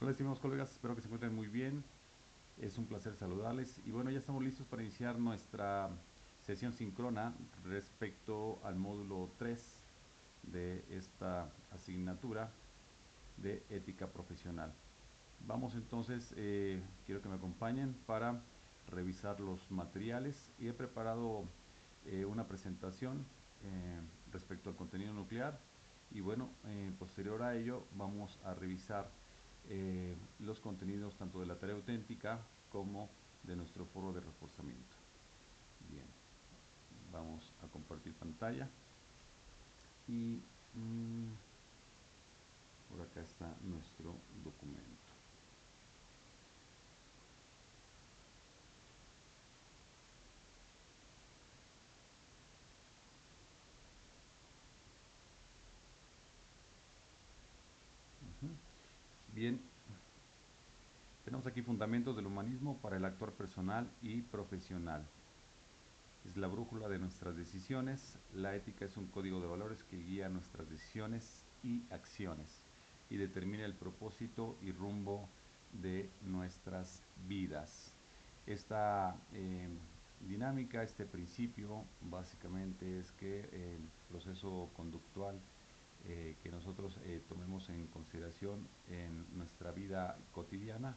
Hola estimados colegas, espero que se encuentren muy bien. Es un placer saludarles y bueno, ya estamos listos para iniciar nuestra sesión síncrona respecto al módulo 3 de esta asignatura de ética profesional. Vamos entonces, quiero que me acompañen para revisar los materiales y he preparado una presentación respecto al contenido nuclear y bueno, posterior a ello vamos a revisar los contenidos tanto de la tarea auténtica como de nuestro foro de reforzamiento. Bien, vamos a compartir pantalla y por acá está nuestro documento. Bien, tenemos aquí fundamentos del humanismo para el actuar personal y profesional. Es la brújula de nuestras decisiones. La ética es un código de valores que guía nuestras decisiones y acciones y determina el propósito y rumbo de nuestras vidas. Esta dinámica, este principio, básicamente es que el proceso conductual que nosotros tomemos en consideración en nuestra vida cotidiana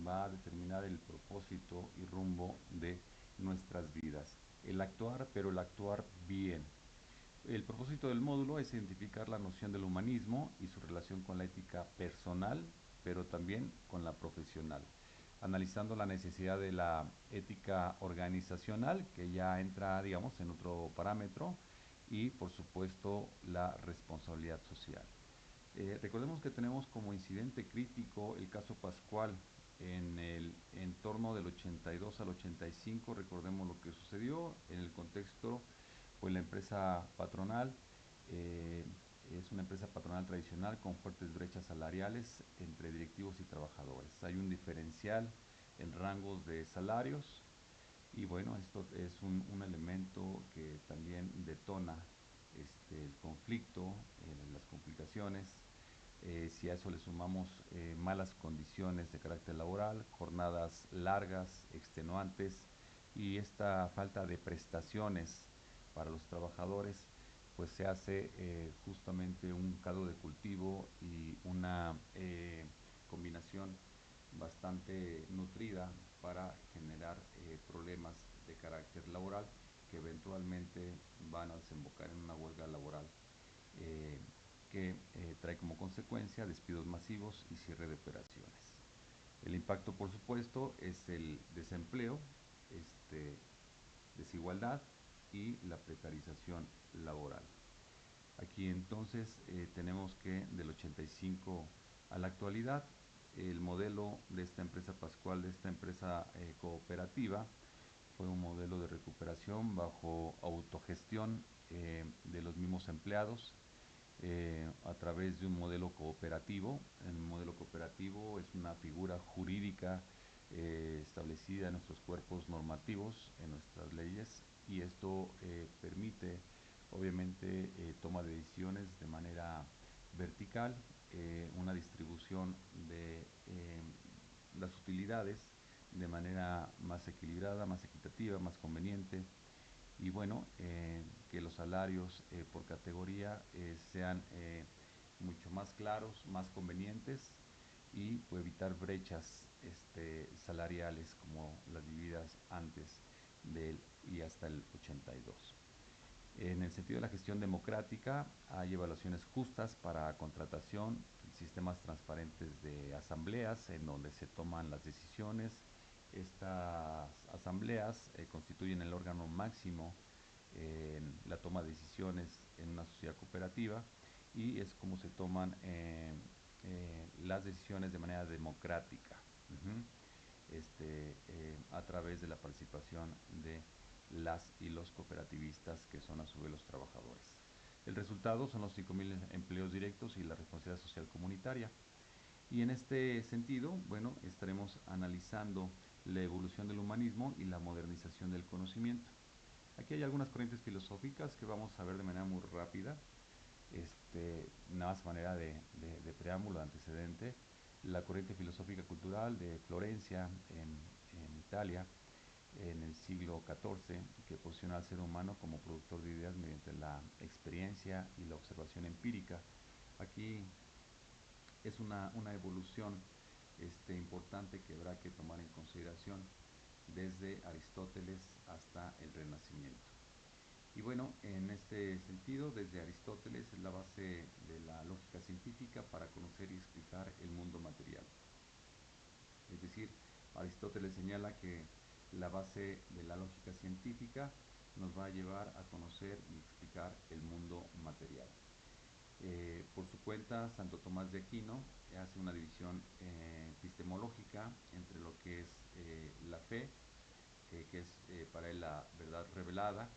va a determinar el propósito y rumbo de nuestras vidas. El actuar, pero el actuar bien. El propósito del módulo es identificar la noción del humanismo y su relación con la ética personal, pero también con la profesional, analizando la necesidad de la ética organizacional, que ya entra, digamos, en otro parámetro, y por supuesto la responsabilidad social. Recordemos que tenemos como incidente crítico el caso Pascual en el entorno del 82 al 85. Recordemos lo que sucedió en el contexto, pues la empresa patronal eh, es una empresa patronal tradicional con fuertes brechas salariales entre directivos y trabajadores. Hay un diferencial en rangos de salarios y bueno, esto es un elemento que también detona el conflicto, las complicaciones. Si a eso le sumamos malas condiciones de carácter laboral, jornadas largas, extenuantes y esta falta de prestaciones para los trabajadores, pues se hace justamente un caldo de cultivo y una combinación bastante nutrida para generar problemas de carácter laboral que eventualmente van a desembocar en una huelga laboral eh, que trae como consecuencia despidos masivos y cierre de operaciones. El impacto, por supuesto, es el desempleo, desigualdad y la precarización laboral. Aquí entonces tenemos que del 85 a la actualidad, el modelo de esta empresa Pascual, de esta empresa cooperativa, fue un modelo de recuperación bajo autogestión de los mismos empleados a través de un modelo cooperativo. El modelo cooperativo es una figura jurídica establecida en nuestros cuerpos normativos, en nuestras leyes, y esto permite obviamente toma de decisiones de manera vertical, una distribución de las utilidades de manera más equilibrada, más equitativa, más conveniente y bueno, que los salarios por categoría sean mucho más claros, más convenientes y pues, evitar brechas salariales como las vividas antes del y hasta el 82. En el sentido de la gestión democrática, hay evaluaciones justas para contratación, sistemas transparentes de asambleas en donde se toman las decisiones. Estas asambleas constituyen el órgano máximo en la toma de decisiones en una sociedad cooperativa y es como se toman las decisiones de manera democrática. A través de la participación de las y los cooperativistas que son a su vez los trabajadores. El resultado son los 5.000 empleos directos y la responsabilidad social comunitaria. Y en este sentido, bueno, estaremos analizando la evolución del humanismo y la modernización del conocimiento. Aquí hay algunas corrientes filosóficas que vamos a ver de manera muy rápida, nada más manera de preámbulo, de antecedente. la corriente filosófica cultural de Florencia, en Italia, en el siglo XIV, que posiciona al ser humano como productor de ideas mediante la experiencia y la observación empírica. Aquí es una evolución importante que habrá que tomar en consideración desde Aristóteles hasta el Renacimiento. Y bueno, en este sentido, desde Aristóteles es la base de la lógica científica para conocer y explicar el mundo material. Es decir, Aristóteles señala que la base de la lógica científica nos va a llevar a conocer y explicar el mundo material. Por su cuenta, Santo Tomás de Aquino hace una división epistemológica entre lo que es la fe, que es para él la verdad revelada,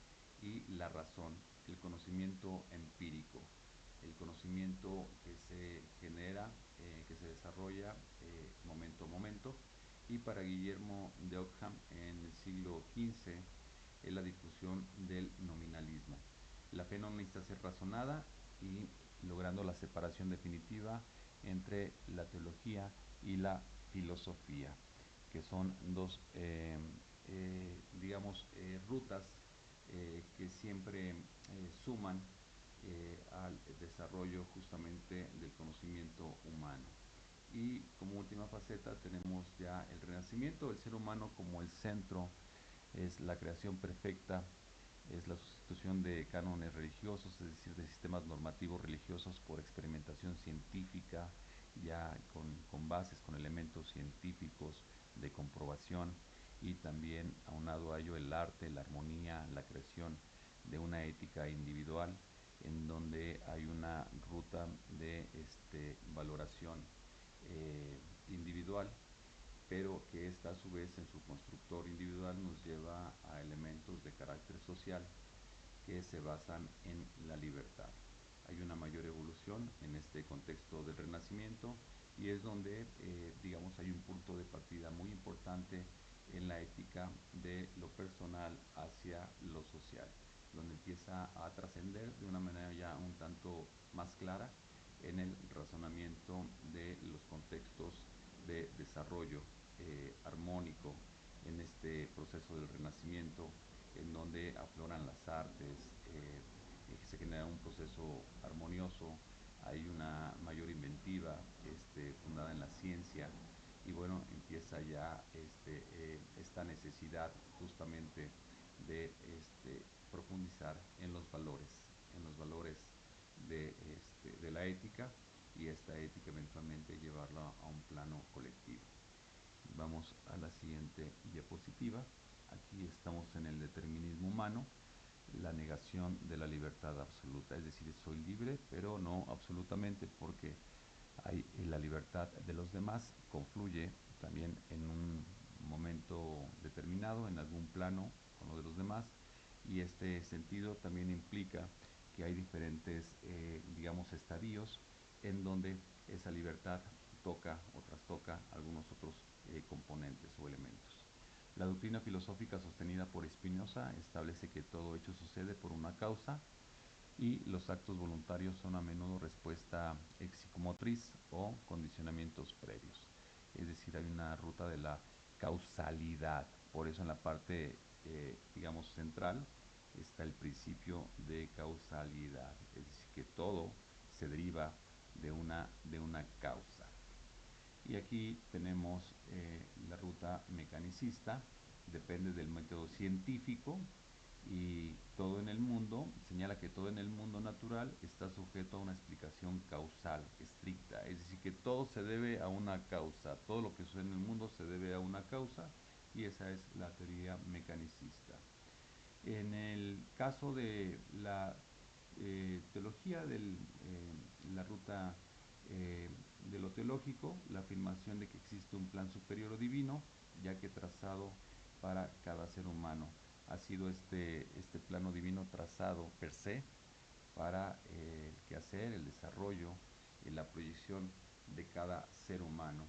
y la razón, el conocimiento empírico, el conocimiento que se genera, que se desarrolla momento a momento. Y para Guillermo de Ockham, en el siglo XV, es la difusión del nominalismo. La fe no necesita ser razonada, y logrando la separación definitiva entre la teología y la filosofía, que son dos, rutas que siempre suman al desarrollo justamente del conocimiento humano. Y como última faceta tenemos ya el Renacimiento, el ser humano como el centro, es la creación perfecta, es la sustitución de cánones religiosos, es decir, de sistemas normativos religiosos por experimentación científica, ya con bases, con elementos científicos de comprobación, y también aunado a ello el arte, la armonía, la creación de una ética individual en donde hay una ruta de valoración individual, pero que esta a su vez en su constructor individual nos lleva a elementos de carácter social que se basan en la libertad. Hay una mayor evolución en este contexto del Renacimiento, y es donde, hay un punto de partida muy importante en la ética de lo personal hacia lo social, donde empieza a trascender de una manera ya un tanto más clara en el razonamiento de los contextos de desarrollo armónico en este proceso del Renacimiento, en donde afloran las artes, que se genera un proceso armonioso, hay una mayor inventiva fundada en la ciencia, y bueno, empieza ya esta necesidad justamente de profundizar en los valores de la ética, y esta ética eventualmente llevarla a un plano colectivo. Vamos a la siguiente diapositiva. Aquí estamos en el determinismo humano, la negación de la libertad absoluta, es decir, soy libre, pero no absolutamente, porque hay la libertad de los demás confluye también en un momento determinado, en algún plano con lo de los demás, y este sentido también implica que hay diferentes, estadios en donde esa libertad toca o trastoca algunos otros componentes o elementos. La doctrina filosófica sostenida por Spinoza establece que todo hecho sucede por una causa, y los actos voluntarios son a menudo respuesta psicomotriz o condicionamientos previos. Es decir, hay una ruta de la causalidad. Por eso en la parte, central, está el principio de causalidad. Es decir, que todo se deriva de una causa. Y aquí tenemos la ruta mecanicista, depende del método científico, y todo en el mundo, señala que todo en el mundo natural está sujeto a una explicación causal estricta, es decir, que todo se debe a una causa, todo lo que sucede en el mundo se debe a una causa, y esa es la teoría mecanicista. En el caso de la teología de la ruta de lo teológico, la afirmación de que existe un plan superior o divino, ya que trazado para cada ser humano. Ha sido este plano divino trazado per se para el quehacer, el desarrollo y la proyección de cada ser humano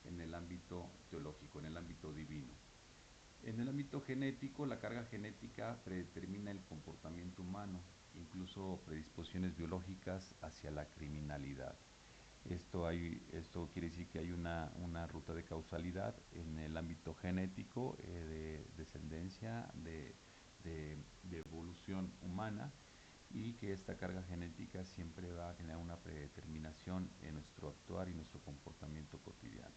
en el ámbito teológico, en el ámbito divino. En el ámbito genético, la carga genética predetermina el comportamiento humano, incluso predisposiciones biológicas hacia la criminalidad. Esto quiere decir que hay una ruta de causalidad en el ámbito genético, de descendencia, de evolución humana, y que esta carga genética siempre va a generar una predeterminación en nuestro actuar y nuestro comportamiento cotidiano.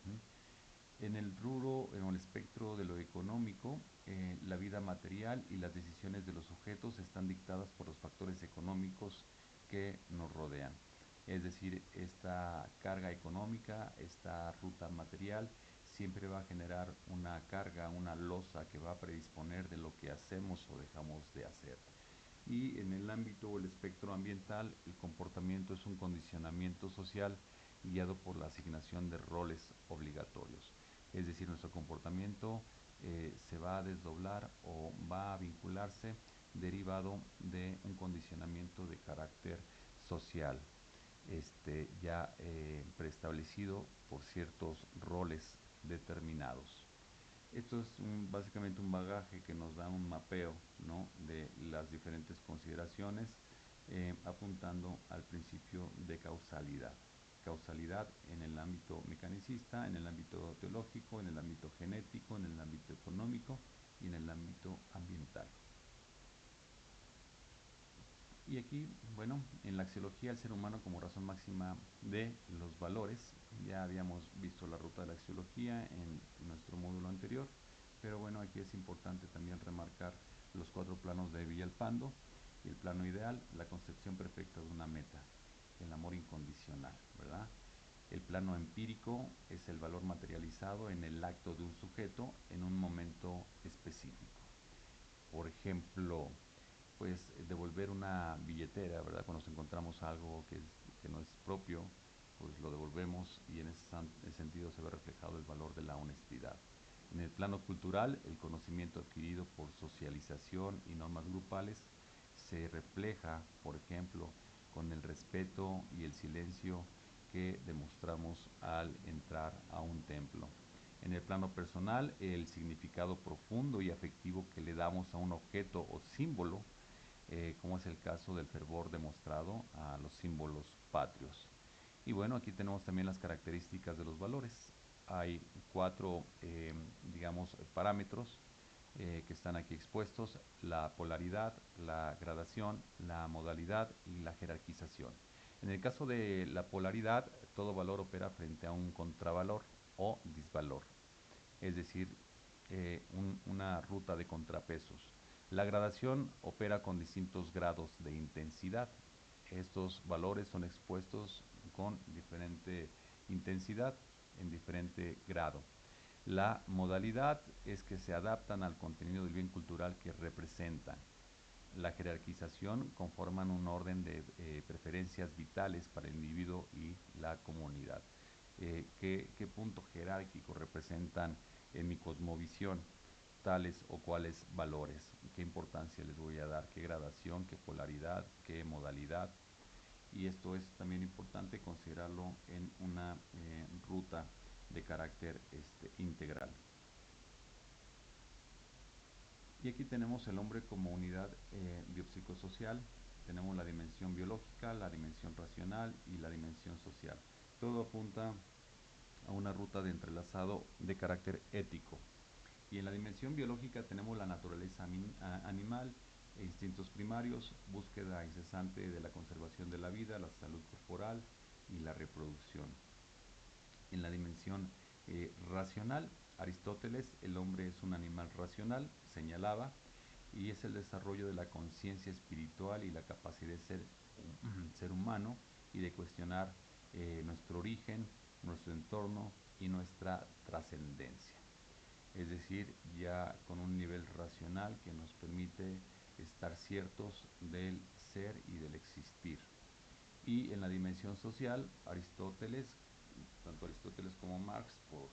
Ujú. En el rubro, en el espectro de lo económico, la vida material y las decisiones de los sujetos están dictadas por los factores económicos que nos rodean. Es decir, esta carga económica, esta ruta material, siempre va a generar una carga, una losa que va a predisponer de lo que hacemos o dejamos de hacer. Y en el ámbito o el espectro ambiental, el comportamiento es un condicionamiento social guiado por la asignación de roles obligatorios. Es decir, nuestro comportamiento se va a desdoblar o va a vincularse derivado de un condicionamiento de carácter social, ya preestablecido por ciertos roles determinados. Esto es básicamente un bagaje que nos da un mapeo, ¿no?, de las diferentes consideraciones, apuntando al principio de causalidad. Causalidad en el ámbito mecanicista, en el ámbito teológico, en el ámbito genético, en el ámbito económico y en el ámbito ambiental. Y aquí, bueno, en la axiología, el ser humano como razón máxima de los valores. Ya habíamos visto la ruta de la axiología en nuestro módulo anterior, pero bueno, aquí es importante también remarcar los 4 planos de Villalpando. Y el plano ideal, la concepción perfecta de una meta, el amor incondicional, ¿verdad? El plano empírico es el valor materializado en el acto de un sujeto en un momento específico. Por ejemplo, pues devolver una billetera, ¿verdad? Cuando nos encontramos algo que no es propio, pues lo devolvemos, y en ese sentido se ve reflejado el valor de la honestidad. En el plano cultural, el conocimiento adquirido por socialización y normas grupales se refleja, por ejemplo, con el respeto y el silencio que demostramos al entrar a un templo. En el plano personal, el significado profundo y afectivo que le damos a un objeto o símbolo, como es el caso del fervor demostrado a los símbolos patrios. Y bueno, aquí tenemos también las características de los valores. Hay 4, digamos, parámetros que están aquí expuestos: la polaridad, la gradación, la modalidad y la jerarquización. En el caso de la polaridad, todo valor opera frente a un contravalor o disvalor, es decir, una ruta de contrapesos. La gradación opera con distintos grados de intensidad. Estos valores son expuestos con diferente intensidad en diferente grado. La modalidad es que se adaptan al contenido del bien cultural que representan. La jerarquización conforman un orden de preferencias vitales para el individuo y la comunidad. ¿Qué punto jerárquico representan en mi cosmovisión tales o cuales valores? ¿Qué importancia les voy a dar? ¿Qué gradación? ¿Qué polaridad? ¿Qué modalidad? Y esto es también importante considerarlo en una ruta de carácter integral. Y aquí tenemos el hombre como unidad biopsicosocial. Tenemos la dimensión biológica, la dimensión racional y la dimensión social. Todo apunta a una ruta de entrelazado de carácter ético. Y en la dimensión biológica tenemos la naturaleza animal, instintos primarios, búsqueda incesante de la conservación de la vida, la salud corporal y la reproducción. En la dimensión racional, Aristóteles, el hombre es un animal racional, señalaba, y es el desarrollo de la conciencia espiritual y la capacidad de ser humano y de cuestionar nuestro origen, nuestro entorno y nuestra trascendencia. Es decir, ya con un nivel racional que nos permite estar ciertos del ser y del existir. Y en la dimensión social, Aristóteles, tanto Aristóteles como Marx, por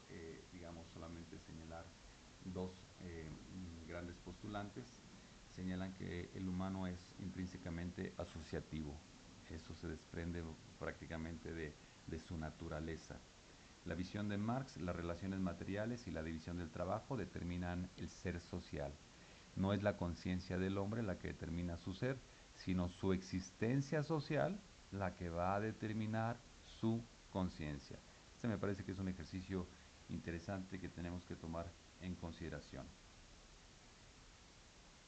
digamos solamente señalar dos grandes postulantes, señalan que el humano es intrínsecamente asociativo. Eso se desprende prácticamente de su naturaleza. La visión de Marx, las relaciones materiales y la división del trabajo determinan el ser social. No es la conciencia del hombre la que determina su ser, sino su existencia social la que va a determinar su conciencia. Este me parece que es un ejercicio interesante que tenemos que tomar en consideración.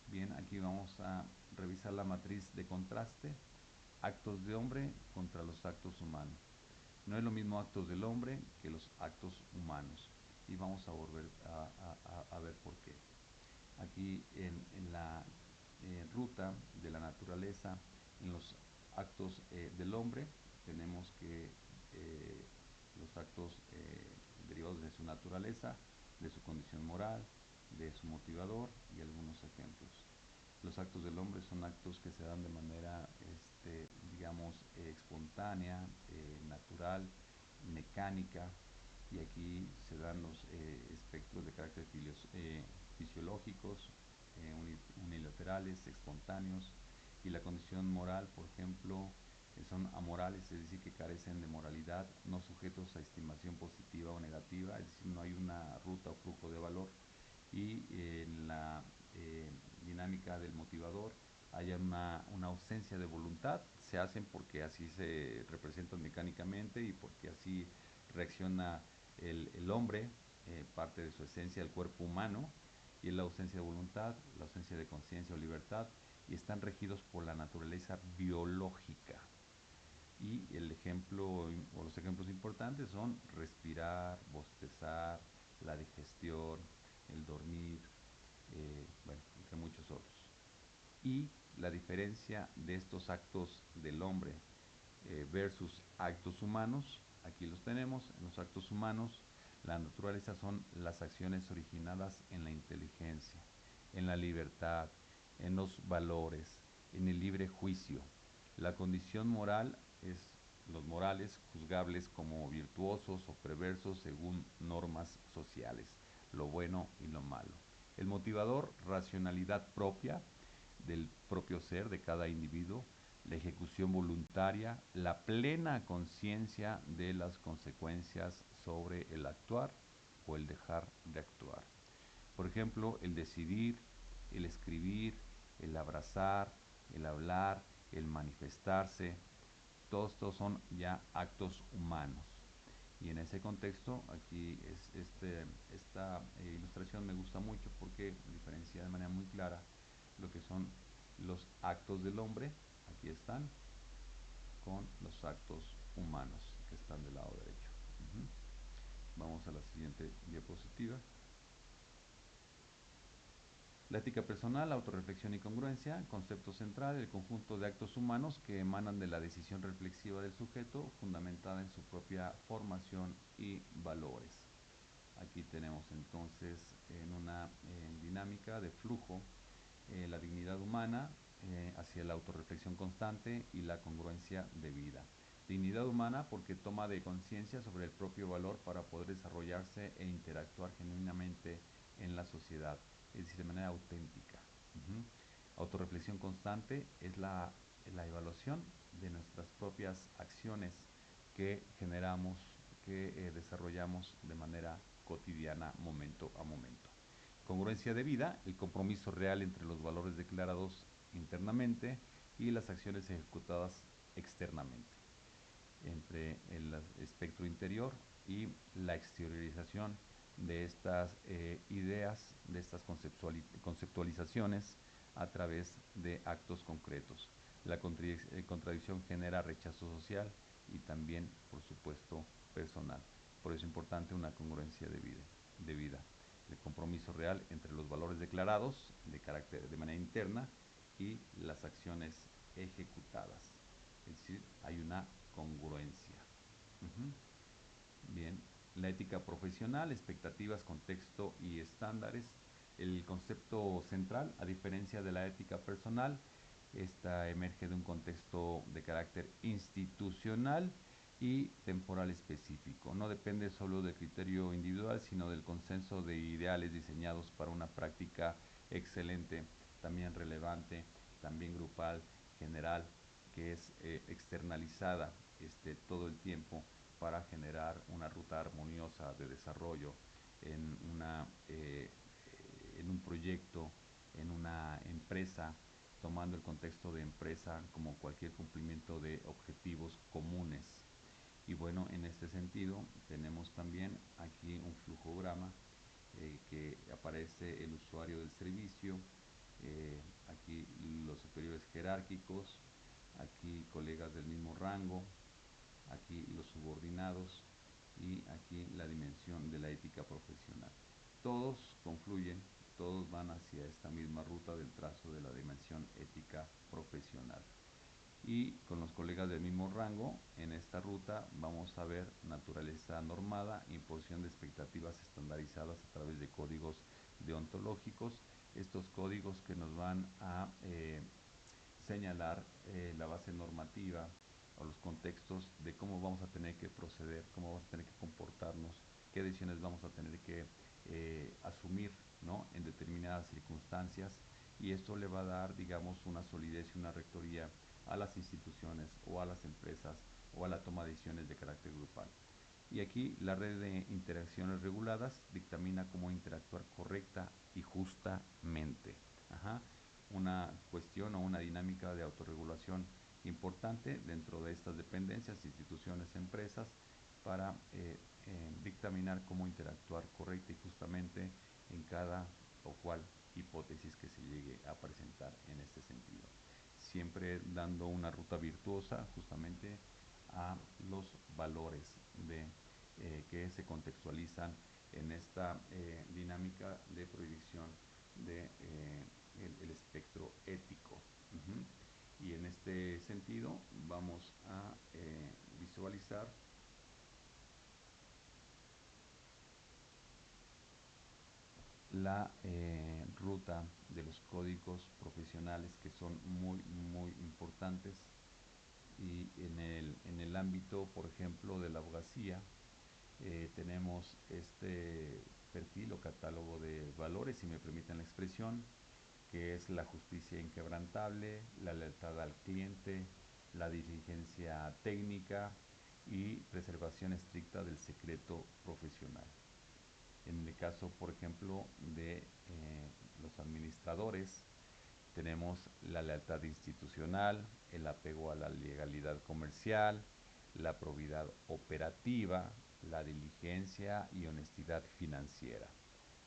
Bien, aquí vamos a revisar la matriz de contraste, actos de hombre contra los actos humanos. No es lo mismo actos del hombre que los actos humanos. Y vamos a volver a ver por qué. Aquí en la ruta de la naturaleza, en los actos del hombre, tenemos que los actos derivados de su naturaleza, de su condición moral, de su motivador y algunos ejemplos. Los actos del hombre son actos que se dan de manera, digamos, espontánea, natural, mecánica, y aquí se dan los espectros de carácter fisiológicos, unilaterales, espontáneos, y la condición moral, por ejemplo, son amorales, es decir, que carecen de moralidad, no sujetos a estimación positiva o negativa, es decir, no hay una ruta o flujo de valor, y en la dinámica del motivador haya una ausencia de voluntad, se hacen porque así se representan mecánicamente y porque así reacciona el hombre, parte de su esencia, el cuerpo humano, y es la ausencia de voluntad, la ausencia de conciencia o libertad, y están regidos por la naturaleza biológica. Y el ejemplo o los ejemplos importantes son respirar, bostezar, la digestión, el dormir, bueno, entre muchos otros. Y la diferencia de estos actos del hombre versus actos humanos, aquí los tenemos, en los actos humanos, la naturaleza son las acciones originadas en la inteligencia, en la libertad, en los valores, en el libre juicio. La condición moral es los morales juzgables como virtuosos o perversos según normas sociales, lo bueno y lo malo. El motivador, racionalidad propia del propio ser de cada individuo, la ejecución voluntaria, la plena conciencia de las consecuencias sobre el actuar o el dejar de actuar. Por ejemplo, el decidir, el escribir, el abrazar, el hablar, el manifestarse, todos estos son ya actos humanos. Y en ese contexto, aquí esta ilustración me gusta mucho porque diferencia de manera muy clara lo que son los actos del hombre, aquí están, con los actos humanos que están del lado derecho. Vamos a la siguiente diapositiva. La ética personal, autorreflexión y congruencia, concepto central, el conjunto de actos humanos que emanan de la decisión reflexiva del sujeto, fundamentada en su propia formación y valores. Aquí tenemos entonces en una dinámica de flujo la dignidad humana hacia la autorreflexión constante y la congruencia de vida. Dignidad humana porque toma de conciencia sobre el propio valor para poder desarrollarse e interactuar genuinamente en la sociedad, es decir, de manera auténtica. Autorreflexión constante es la evaluación de nuestras propias acciones que generamos, que desarrollamos de manera cotidiana, momento a momento. Congruencia de vida, el compromiso real entre los valores declarados internamente y las acciones ejecutadas externamente, entre el espectro interior y la exteriorización de estas ideas, de estas conceptualizaciones a través de actos concretos. La contradicción genera rechazo social y también, por supuesto, personal. Por eso es importante una congruencia de vida. El compromiso real entre los valores declarados de carácter de manera interna y las acciones ejecutadas. Es decir, hay una congruencia. Bien, la ética profesional, expectativas, contexto y estándares. El concepto central, a diferencia de la ética personal, esta emerge de un contexto de carácter institucional y temporal específico. No depende solo del criterio individual, sino del consenso de ideales diseñados para una práctica excelente, también relevante, también grupal, general, que es externalizada todo el tiempo para generar una ruta armoniosa de desarrollo en, en un proyecto, en una empresa, tomando el contexto de empresa como cualquier cumplimiento de objetivos comunes. Y bueno, bueno, en este sentido tenemos también aquí un flujograma que aparece el usuario del servicio, aquí los superiores jerárquicos, aquí colegas del mismo rango, aquí los subordinados y aquí la dimensión de la ética profesional. Todos confluyen, todos van hacia esta misma ruta del trazo de la dimensión ética profesional. Y con los colegas del mismo rango, en esta ruta vamos a ver naturaleza normada, imposición de expectativas estandarizadas a través de códigos deontológicos, estos códigos que nos van a señalar la base normativa o los contextos de cómo vamos a tener que proceder, cómo vamos a tener que comportarnos, qué decisiones vamos a tener que asumir, ¿no?, en determinadas circunstancias, y esto le va a dar, digamos, una solidez y una rectoría a las instituciones o a las empresas o a la toma de decisiones de carácter grupal. Y aquí la red de interacciones reguladas dictamina cómo interactuar correcta y justamente. Ajá. Una cuestión o una dinámica de autorregulación importante dentro de estas dependencias, instituciones, empresas, para dictaminar cómo interactuar correcta y justamente en cada o cual hipótesis que se llegue a presentar en este sentido. Siempre dando una ruta virtuosa justamente a los valores que se contextualizan en esta dinámica de proyección de el espectro ético. Y en este sentido vamos a visualizar la ruta de los códigos profesionales, que son muy importantes, y en el ámbito, por ejemplo, de la abogacía, tenemos este perfil o catálogo de valores, si me permiten la expresión, que es la justicia inquebrantable, la lealtad al cliente, la diligencia técnica y preservación estricta del secreto profesional. En el caso, por ejemplo, de los administradores, tenemos la lealtad institucional, el apego a la legalidad comercial, la probidad operativa, la diligencia y honestidad financiera.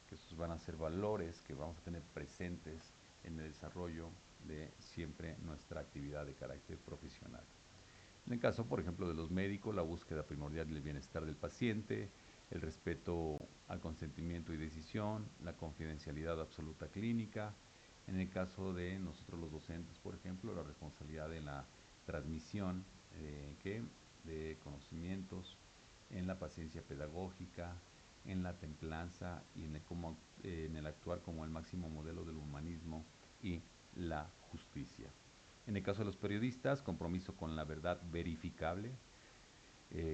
Que estos van a ser valores que vamos a tener presentes en el desarrollo de siempre nuestra actividad de carácter profesional. En el caso, por ejemplo, de los médicos, la búsqueda primordial del bienestar del paciente, el respeto al consentimiento y decisión, la confidencialidad absoluta clínica. En el caso de nosotros los docentes, por ejemplo, la responsabilidad en la transmisión de conocimientos, en la paciencia pedagógica, en la templanza y en el actuar como el máximo modelo del humanismo y la justicia. En el caso de los periodistas, compromiso con la verdad verificable,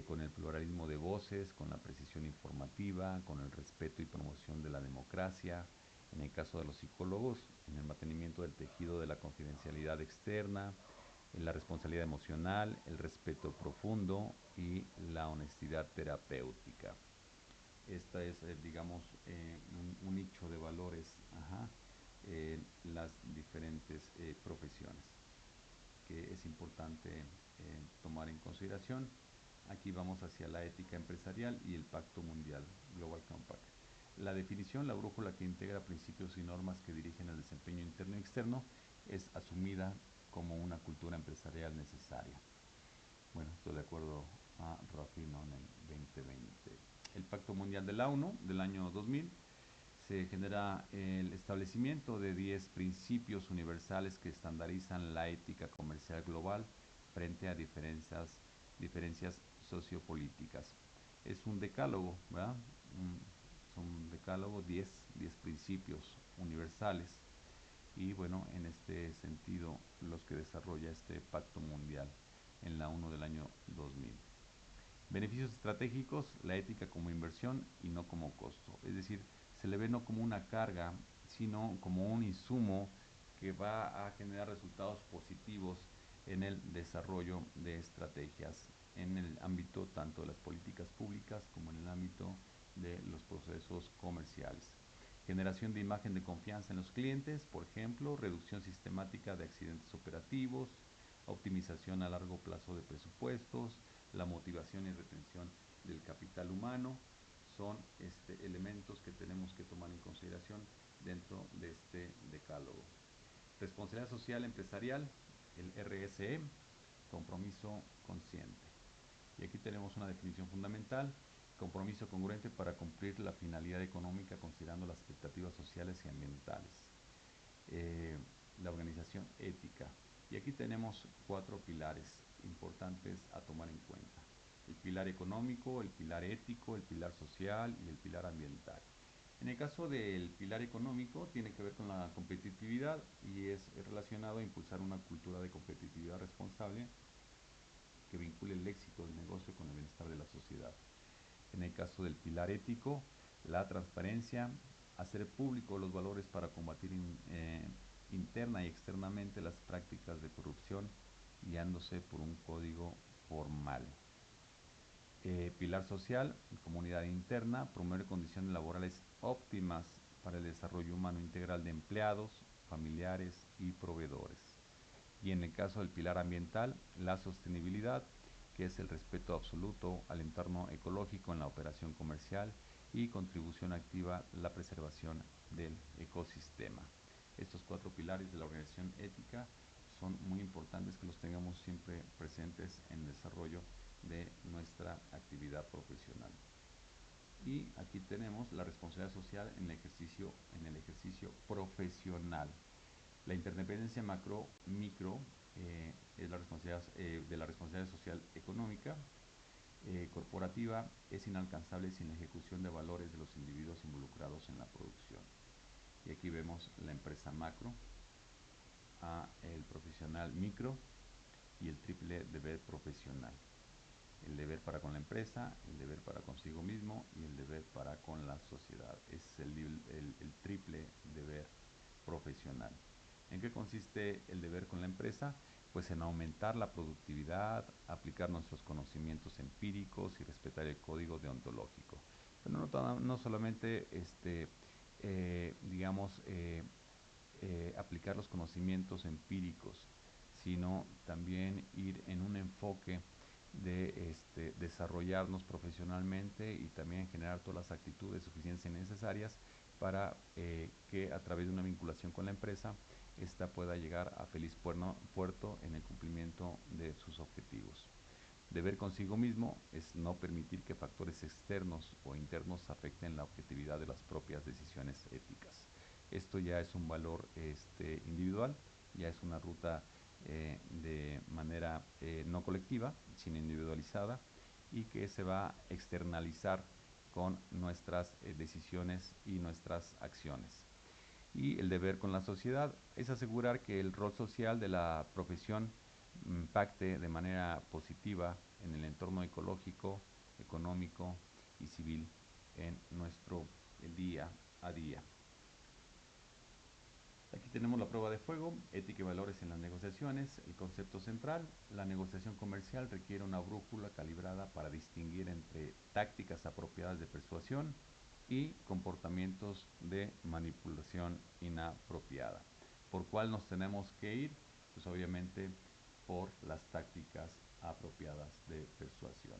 con el pluralismo de voces, con la precisión informativa, con el respeto y promoción de la democracia. En el caso de los psicólogos, en el mantenimiento del tejido de la confidencialidad externa, en la responsabilidad emocional, el respeto profundo y la honestidad terapéutica. Esta es, digamos, un nicho de valores en las diferentes profesiones, que es importante tomar en consideración. Aquí vamos hacia la ética empresarial y el Pacto Mundial, Global Compact. La definición, la brújula que integra principios y normas que dirigen el desempeño interno y externo, es asumida como una cultura empresarial necesaria. Bueno, estoy de acuerdo a Rafino en el 2020. El Pacto Mundial de la ONU del año 2000 se genera el establecimiento de 10 principios universales que estandarizan la ética comercial global frente a diferencias sociopolíticas. Es un decálogo, ¿verdad? Es un decálogo, 10 principios universales, y bueno, en este sentido los que desarrolla este pacto mundial en la ONU del año 2000. Beneficios estratégicos, la ética como inversión y no como costo. Es decir, se le ve no como una carga, sino como un insumo que va a generar resultados positivos en el desarrollo de estrategias en el ámbito tanto de las políticas públicas como en el ámbito de los procesos comerciales. Generación de imagen de confianza en los clientes, por ejemplo, reducción sistemática de accidentes operativos, optimización a largo plazo de presupuestos, la motivación y retención del capital humano, son elementos que tenemos que tomar en consideración dentro de este decálogo. Responsabilidad social empresarial, el RSE, compromiso consciente. Y aquí tenemos una definición fundamental: compromiso congruente para cumplir la finalidad económica considerando las expectativas sociales y ambientales. La organización ética. Y aquí tenemos 4 pilares importantes a tomar en cuenta: el pilar económico, el pilar ético, el pilar social y el pilar ambiental. En el caso del pilar económico, tiene que ver con la competitividad y es relacionado a impulsar una cultura de competitividad responsable que vincule el éxito del negocio con el bienestar de la sociedad. En el caso del pilar ético, la transparencia, hacer público los valores para combatir interna y externamente las prácticas de corrupción, guiándose por un código formal. Pilar social, comunidad interna, promover condiciones laborales óptimas para el desarrollo humano integral de empleados, familiares y proveedores. Y en el caso del pilar ambiental, la sostenibilidad, que es el respeto absoluto al entorno ecológico en la operación comercial y contribución activa a la preservación del ecosistema. Estos 4 pilares de la organización ética son muy importantes que los tengamos siempre presentes en el desarrollo de nuestra actividad profesional. Y aquí tenemos la responsabilidad social en el ejercicio profesional. La interdependencia macro-micro es la responsabilidad de la responsabilidad social económica corporativa es inalcanzable sin la ejecución de valores de los individuos involucrados en la producción. Y aquí vemos la empresa macro, el profesional micro y el triple deber profesional. El deber para con la empresa, el deber para consigo mismo y el deber para con la sociedad. Es el triple deber profesional. ¿En qué consiste el deber con la empresa? Pues en aumentar la productividad, aplicar nuestros conocimientos empíricos y respetar el código deontológico. Pero no solamente aplicar los conocimientos empíricos, sino también ir en un enfoque de desarrollarnos profesionalmente y también generar todas las actitudes suficientes y necesarias para que a través de una vinculación con la empresa esta pueda llegar a feliz puerto en el cumplimiento de sus objetivos. Deber consigo mismo es no permitir que factores externos o internos afecten la objetividad de las propias decisiones éticas. Esto ya es un valor individual, ya es una ruta de manera no colectiva, sino individualizada, y que se va a externalizar con nuestras decisiones y nuestras acciones. Y el deber con la sociedad es asegurar que el rol social de la profesión impacte de manera positiva en el entorno ecológico, económico y civil en nuestro día a día. Aquí tenemos la prueba de fuego, ética y valores en las negociaciones. El concepto central: la negociación comercial requiere una brújula calibrada para distinguir entre tácticas apropiadas de persuasión y comportamientos de manipulación inapropiada. ¿Por cuál nos tenemos que ir? Pues obviamente por las tácticas apropiadas de persuasión.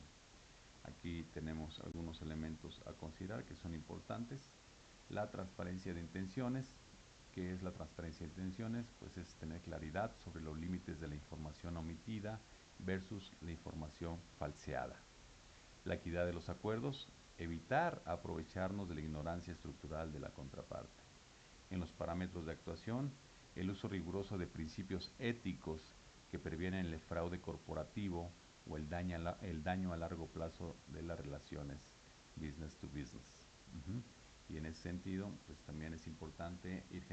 Aquí tenemos algunos elementos a considerar que son importantes. La transparencia de intenciones. ¿Qué es la transparencia de intenciones? Pues es tener claridad sobre los límites de la información omitida versus la información falseada. La equidad de los acuerdos, evitar aprovecharnos de la ignorancia estructural de la contraparte. En los parámetros de actuación, el uso riguroso de principios éticos que previenen el fraude corporativo o el daño a largo plazo de las relaciones business to business. Y en ese sentido, pues también es importante ir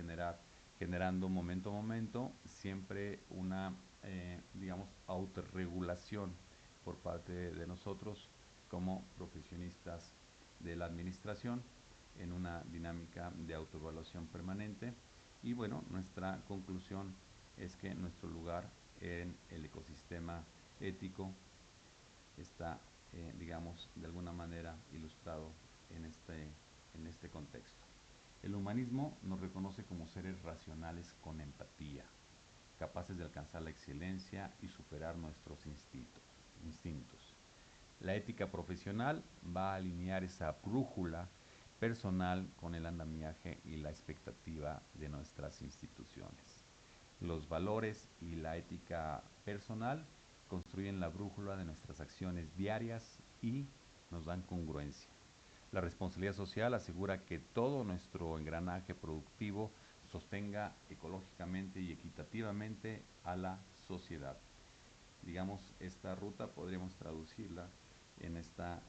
generando momento a momento siempre una, autorregulación por parte de nosotros como profesionistas de la administración en una dinámica de autoevaluación permanente. Y bueno, nuestra conclusión es que nuestro lugar en el ecosistema ético está, de alguna manera ilustrado en este contexto. El humanismo nos reconoce como seres racionales con empatía, capaces de alcanzar la excelencia y superar nuestros instintos. La ética profesional va a alinear esa brújula personal con el andamiaje y la expectativa de nuestras instituciones. Los valores y la ética personal construyen la brújula de nuestras acciones diarias y nos dan congruencia. La responsabilidad social asegura que todo nuestro engranaje productivo sostenga ecológicamente y equitativamente a la sociedad. Digamos, esta ruta podríamos traducirla en esta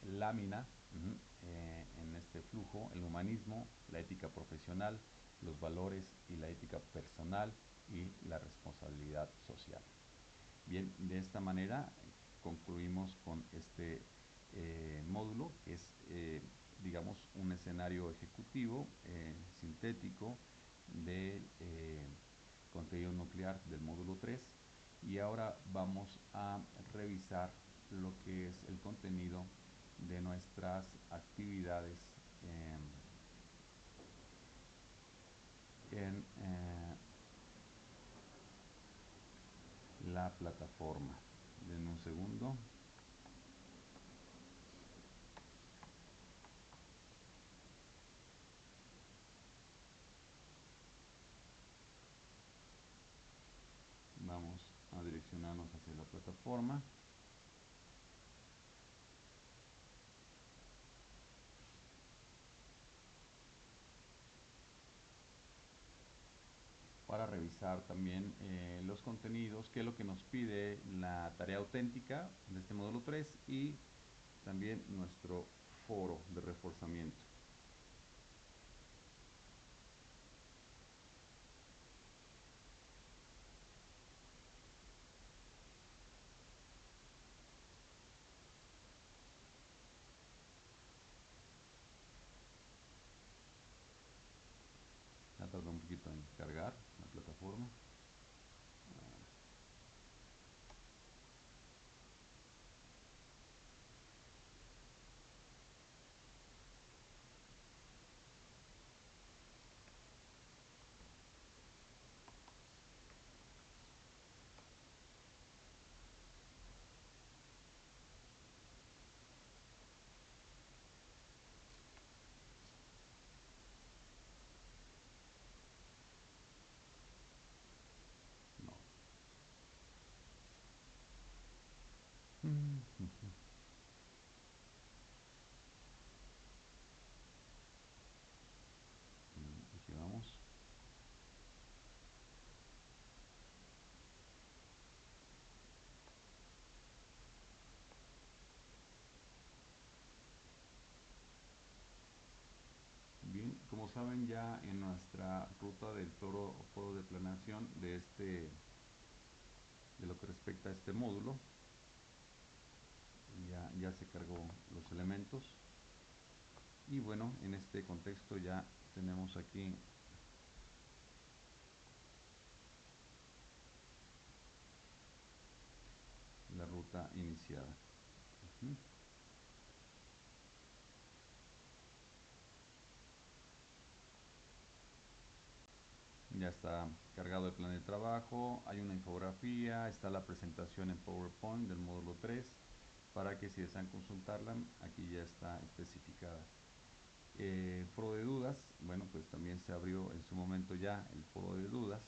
lámina, en este flujo: el humanismo, la ética profesional, los valores y la ética personal y la responsabilidad social. Bien, de esta manera concluimos con este módulo, que es, digamos, un escenario ejecutivo sintético del contenido nuclear del módulo 3. Y ahora vamos a revisar lo que es el contenido de nuestras actividades en la plataforma. Denme un segundo. Vamos a direccionarnos hacia la plataforma. Para revisar también los contenidos, qué es lo que nos pide la tarea auténtica de este módulo 3 y también nuestro foro de reforzamiento. Ya tardó un poquito en cargar la plataforma. No. Aquí vamos. Bien, como saben, ya en nuestra ruta del foro de planeación de lo que respecta a este módulo, ya se cargó los elementos. Y bueno, en este contexto ya tenemos aquí la ruta iniciada. Ya está cargado el plan de trabajo, hay una infografía, está la presentación en PowerPoint del módulo 3, para que si desean consultarla, aquí ya está especificada. Foro de dudas, bueno, pues también se abrió en su momento ya el foro de dudas,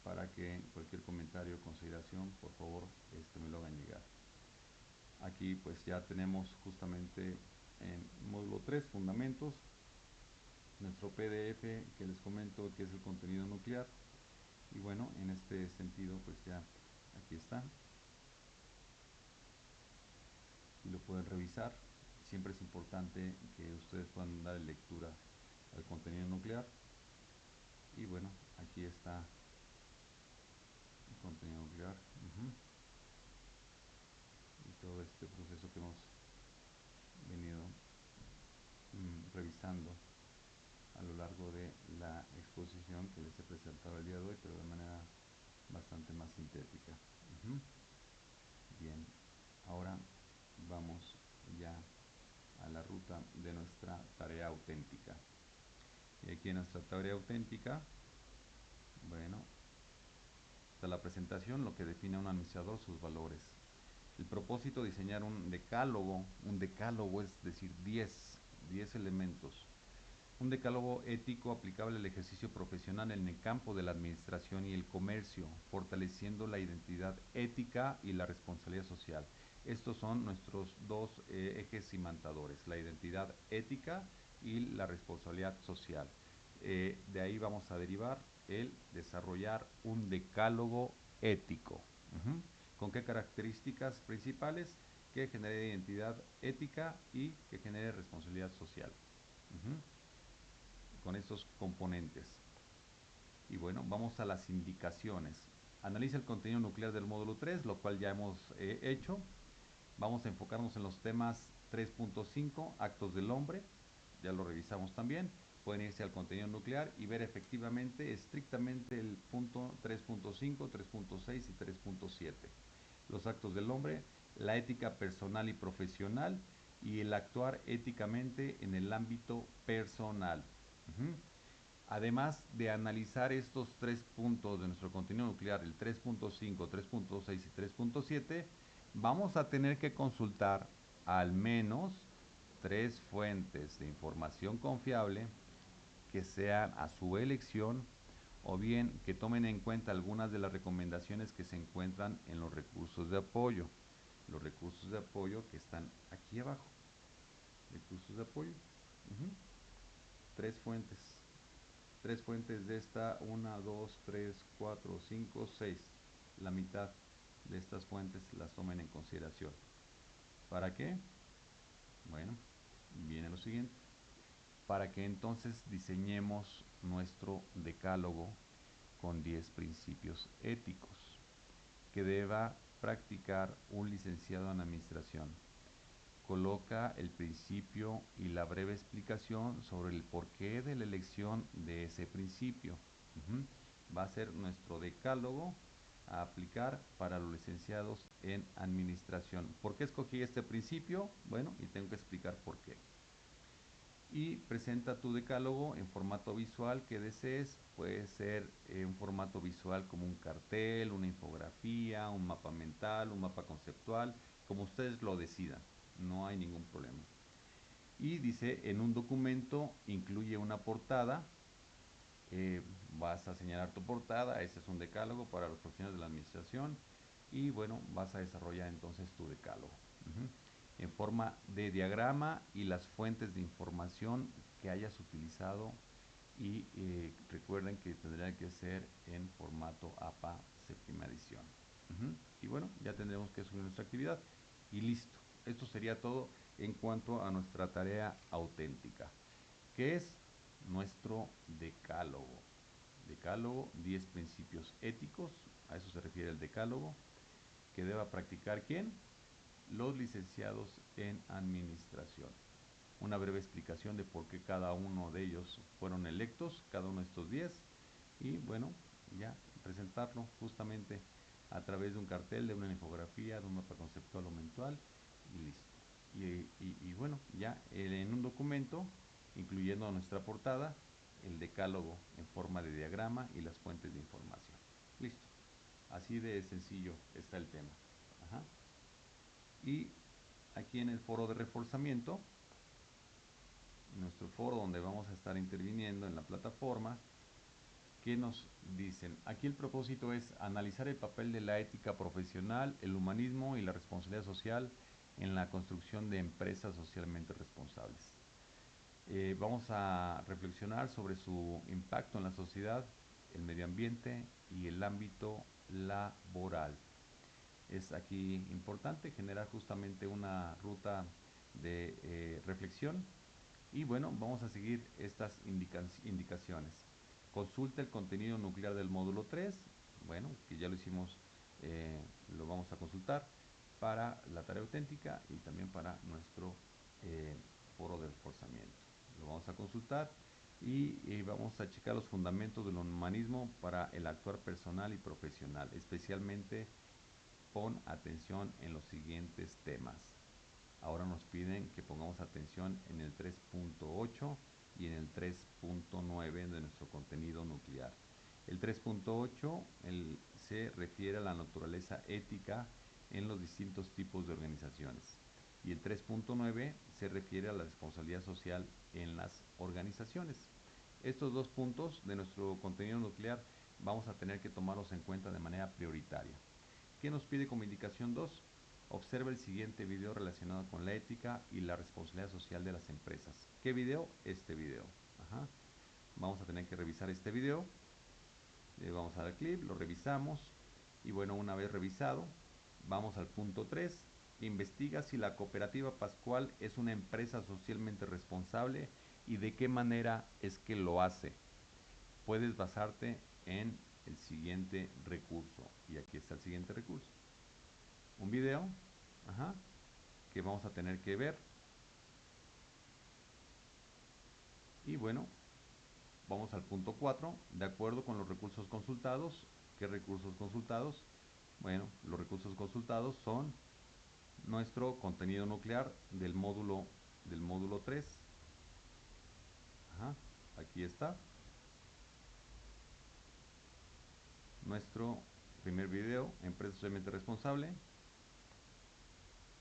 para que cualquier comentario o consideración, por favor, me lo hagan llegar. Aquí pues ya tenemos justamente en módulo 3, fundamentos, nuestro PDF que les comento que es el contenido nuclear. Y bueno, en este sentido pues ya aquí está, y lo pueden revisar. Siempre es importante que ustedes puedan dar lectura al contenido nuclear. Y bueno, aquí está el contenido nuclear, y todo este proceso que hemos venido revisando a lo largo de la exposición que les he presentado el día de hoy, pero de manera bastante más sintética. Bien, ahora vamos ya a la ruta de nuestra tarea auténtica. Y aquí en nuestra tarea auténtica, bueno, Hasta la presentación, lo que define a un administrador, sus valores. El propósito, diseñar un decálogo es decir, 10 elementos. Un decálogo ético aplicable al ejercicio profesional en el campo de la administración y el comercio, fortaleciendo la identidad ética y la responsabilidad social. Estos son nuestros dos ejes imantadores, la identidad ética y la responsabilidad social. De ahí vamos a derivar el desarrollar un decálogo ético. ¿Con qué características principales? Que genere identidad ética y que genere responsabilidad social. Con estos componentes. Y bueno, vamos a las indicaciones. Analiza el contenido nuclear del módulo 3, lo cual ya hemos hecho. Vamos a enfocarnos en los temas 3.5, actos del hombre, ya lo revisamos también. Pueden irse al contenido nuclear y ver efectivamente, estrictamente el punto 3.5, 3.6 y 3.7. Los actos del hombre, la ética personal y profesional y el actuar éticamente en el ámbito personal. Además de analizar estos 3 puntos de nuestro contenido nuclear, el 3.5, 3.6 y 3.7, vamos a tener que consultar al menos 3 fuentes de información confiable que sean a su elección o bien que tomen en cuenta algunas de las recomendaciones que se encuentran en los recursos de apoyo. Los recursos de apoyo que están aquí abajo. Recursos de apoyo. 3 fuentes. 3 fuentes de esta, 1, 2, 3, 4, 5, 6. La mitad de estas fuentes las tomen en consideración. ¿Para qué? Bueno, viene lo siguiente. Para que entonces diseñemos nuestro decálogo con 10 principios éticos que deba practicar un licenciado en administración. Coloca el principio y la breve explicación sobre el porqué de la elección de ese principio. Va a ser nuestro decálogo a aplicar para los licenciados en administración. ¿Por qué escogí este principio? Bueno, y tengo que explicar por qué. Y presenta tu decálogo en formato visual que desees. Puede ser un formato visual como un cartel, una infografía, un mapa mental, un mapa conceptual, como ustedes lo decidan. No hay ningún problema. Y dice, en un documento incluye una portada. Vas a señalar tu portada. Ese es un decálogo para los profesionales de la administración. Y bueno, vas a desarrollar entonces tu decálogo. En forma de diagrama y las fuentes de información que hayas utilizado y recuerden que tendría que ser en formato APA séptima edición. Y bueno, ya tendremos que subir nuestra actividad y listo. Esto sería todo en cuanto a nuestra tarea auténtica, que es nuestro decálogo. Decálogo, 10 principios éticos, a eso se refiere el decálogo, que deba practicar ¿quién? Los licenciados en administración. Una breve explicación de por qué cada uno de ellos fueron electos, cada uno de estos 10, y bueno, ya presentarlo justamente a través de un cartel, de una infografía, de un mapa conceptual o mensual, y listo. Y bueno, ya en un documento, incluyendo nuestra portada, el decálogo en forma de diagrama y las fuentes de información. Listo. Así de sencillo está el tema. Y aquí en el foro de reforzamiento, nuestro foro donde vamos a estar interviniendo en la plataforma, ¿qué nos dicen? Aquí el propósito es analizar el papel de la ética profesional, el humanismo y la responsabilidad social en la construcción de empresas socialmente responsables. Vamos a reflexionar sobre su impacto en la sociedad, el medio ambiente y el ámbito laboral. Es aquí importante generar justamente una ruta de reflexión y bueno, vamos a seguir estas indicaciones. Consulta el contenido nuclear del módulo 3, bueno, que ya lo hicimos, lo vamos a consultar para la tarea auténtica y también para nuestro foro de reforzamiento. Lo vamos a consultar y vamos a checar los fundamentos del humanismo para el actuar personal y profesional, especialmente pon atención en los siguientes temas. Ahora nos piden que pongamos atención en el 3.8 y en el 3.9 de nuestro contenido nuclear. El 3.8 se refiere a la naturaleza ética en los distintos tipos de organizaciones. Y el 3.9 se refiere a la responsabilidad social en las organizaciones. Estos dos puntos de nuestro contenido nuclear vamos a tener que tomarlos en cuenta de manera prioritaria. ¿Qué nos pide como indicación 2? Observa el siguiente video relacionado con la ética y la responsabilidad social de las empresas. ¿Qué video? Este video. Ajá. Vamos a tener que revisar este video. Vamos a dar clic, lo revisamos. Y bueno, una vez revisado, vamos al punto 3. Investiga si la cooperativa Pascual es una empresa socialmente responsable y de qué manera es que lo hace. Puedes basarte en el siguiente recurso. Y aquí está el siguiente recurso. Un video que vamos a tener que ver. Y bueno, vamos al punto 4. De acuerdo con los recursos consultados. ¿Qué recursos consultados? Bueno, los recursos consultados son nuestro contenido nuclear del módulo 3. Aquí está. Nuestro primer video, empresa socialmente responsable.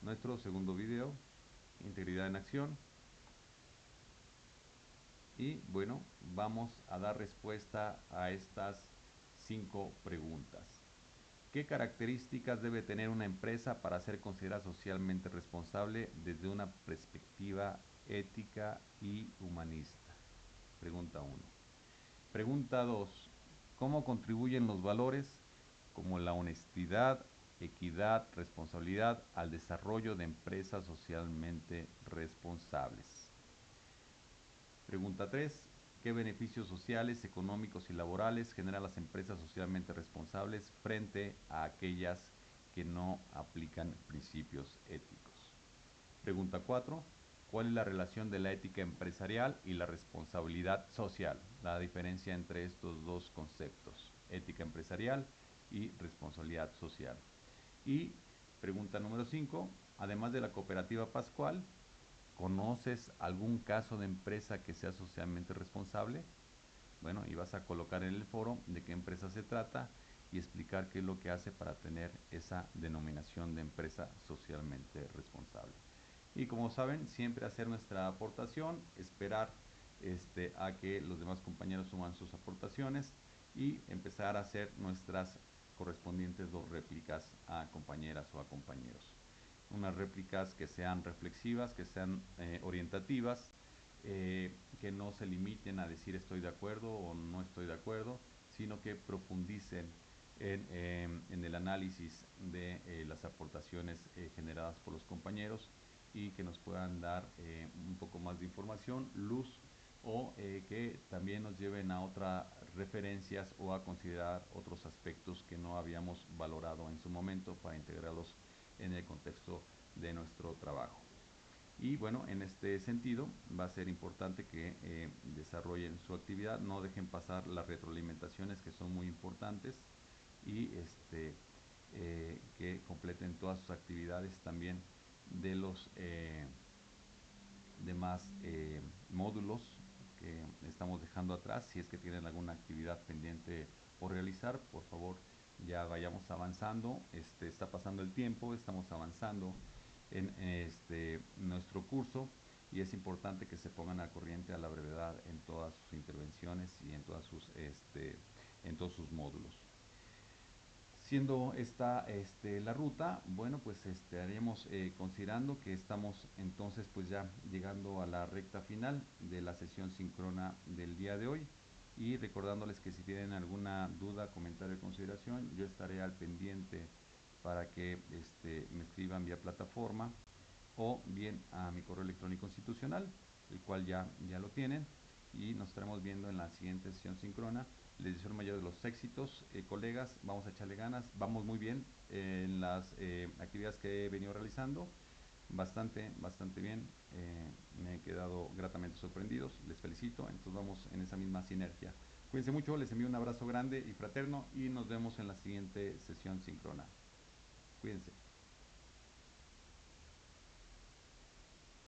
Nuestro segundo video, integridad en acción. Y bueno, vamos a dar respuesta a estas 5 preguntas. ¿Qué características debe tener una empresa para ser considerada socialmente responsable desde una perspectiva ética y humanista? Pregunta 1. Pregunta 2. ¿Cómo contribuyen los valores como la honestidad, equidad, responsabilidad al desarrollo de empresas socialmente responsables? Pregunta 3. ¿Qué beneficios sociales, económicos y laborales generan las empresas socialmente responsables frente a aquellas que no aplican principios éticos? Pregunta 4. ¿Cuál es la relación de la ética empresarial y la responsabilidad social? La diferencia entre estos dos conceptos, ética empresarial y responsabilidad social. Y pregunta número 5. Además de la cooperativa Pascual, ¿conoces algún caso de empresa que sea socialmente responsable? Bueno, y vas a colocar en el foro de qué empresa se trata y explicar qué es lo que hace para tener esa denominación de empresa socialmente responsable. Y como saben, siempre hacer nuestra aportación, esperar a que los demás compañeros suman sus aportaciones y empezar a hacer nuestras correspondientes 2 réplicas a compañeras o a compañeros. Unas réplicas que sean reflexivas, que sean orientativas, que no se limiten a decir estoy de acuerdo o no estoy de acuerdo, sino que profundicen en el análisis de las aportaciones generadas por los compañeros y que nos puedan dar un poco más de información, luz, o que también nos lleven a otras referencias o a considerar otros aspectos que no habíamos valorado en su momento para integrarlos en el contexto de nuestro trabajo. Y bueno, en este sentido va a ser importante que desarrollen su actividad, no dejen pasar las retroalimentaciones que son muy importantes y que completen todas sus actividades también de los demás módulos que estamos dejando atrás. Si es que tienen alguna actividad pendiente por realizar, por favor ya vayamos avanzando. Está pasando el tiempo, estamos avanzando en nuestro curso y es importante que se pongan al corriente a la brevedad en todas sus intervenciones y en todas sus en todos sus módulos. Siendo esta la ruta, bueno, pues estaríamos considerando que estamos entonces pues ya llegando a la recta final de la sesión síncrona del día de hoy y recordándoles que si tienen alguna duda, comentario o consideración, yo estaré al pendiente para que me escriban vía plataforma o bien a mi correo electrónico institucional, el cual ya lo tienen, y nos estaremos viendo en la siguiente sesión síncrona. Les deseo el mayor de los éxitos, colegas, vamos a echarle ganas, vamos muy bien en las actividades que he venido realizando, bastante bien, me he quedado gratamente sorprendidos, les felicito, entonces vamos en esa misma sinergia. Cuídense mucho, les envío un abrazo grande y fraterno y nos vemos en la siguiente sesión síncrona. Cuídense.